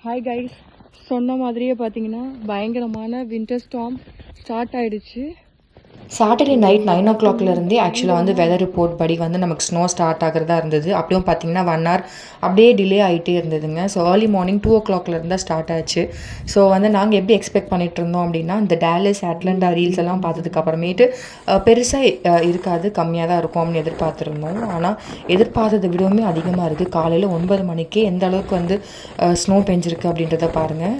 Hi guys, சொன்ன மாதிரியே பார்த்தீங்கன்னா பயங்கரமான வின்டர் ஸ்டார்ம் ஸ்டார்ட் ஆகிடுச்சு. சாட்டர்டே நைட் 9 o'clockலேருந்தே ஆக்சுவலாக வந்து வெதர் ரிப்போர்ட் படி வந்து நமக்கு ஸ்னோ ஸ்டார்ட் ஆகிறதா இருந்தது. அப்படியும் பார்த்தீங்கன்னா 1 hour அப்படியே டிலே ஆகிட்டே இருந்ததுங்க. ஸோ ஏர்லி மார்னிங் 2 o'clockலேருந்து தான் ஸ்டார்ட் ஆச்சு. ஸோ வந்து நாங்கள் எப்படி எக்ஸ்பெக்ட் பண்ணிட்டு இருந்தோம் அப்படின்னா, இந்த டேலஸ் அட்லாண்டா ரீல்ஸ் எல்லாம் பார்த்ததுக்கு அப்புறமேட்டு பெருசாக இருக்காது, கம்மியாக தான் இருக்கும் அப்படின்னு எதிர்பார்த்துருந்தோம். ஆனால் எதிர்பார்த்ததை விடவுமே அதிகமாக இருக்குது. காலையில் 9 மணிக்கே எந்த அளவுக்கு வந்து ஸ்னோ பெஞ்சிருக்கு அப்படின்றத பாருங்கள்.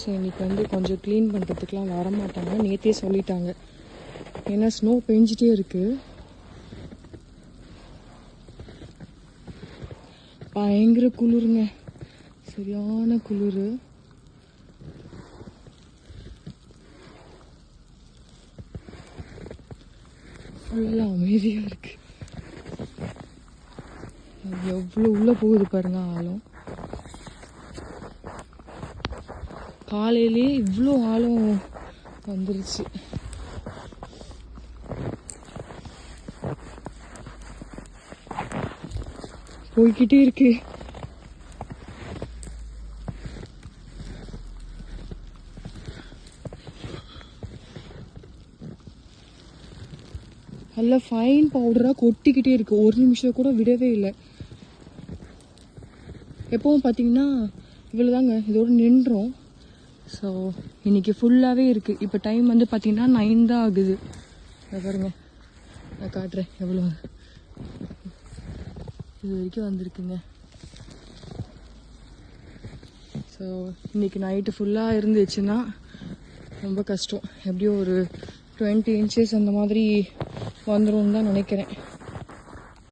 ஸோ இன்றைக்கி வந்து கொஞ்சம் க்ளீன் பண்ணுறதுக்கெலாம் வரமாட்டாங்க, நேற்றே சொல்லிட்டாங்க. ஏன்னா ஸ்னோ பெஞ்சிட்டே இருக்குது. பயங்கர குளிருங்க, சரியான குளிர். ஃபுல்லாக அமைதியாக இருக்குது. எவ்வளோ உள்ளே போகுது பாருங்க ஆழம். காலையிலே இவ்வளோ ஆழம் வந்துருச்சு. போய்கிட்டே இருக்கு. நல்ல ஃபைன் பவுடராக கொட்டிக்கிட்டே இருக்கு, ஒரு நிமிஷம் கூட விடவே இல்லை. எப்பவும் பார்த்தீங்கன்னா இவ்வளோதாங்க, இதோட நின்றோம். ஸோ இன்றைக்கி ஃபுல்லாகவே இருக்குது. இப்போ டைம் வந்து பார்த்திங்கன்னா 9 தான் ஆகுது. பாருங்க, நான் காட்டுறேன் எவ்வளோ இது வரைக்கும் வந்திருக்குங்க. ஸோ இன்றைக்கி நைட்டு ஃபுல்லாக இருந்துச்சுன்னா ரொம்ப கஷ்டம். எப்படியும் ஒரு 20 inches அந்த மாதிரி வந்துடும் தான் நினைக்கிறேன்.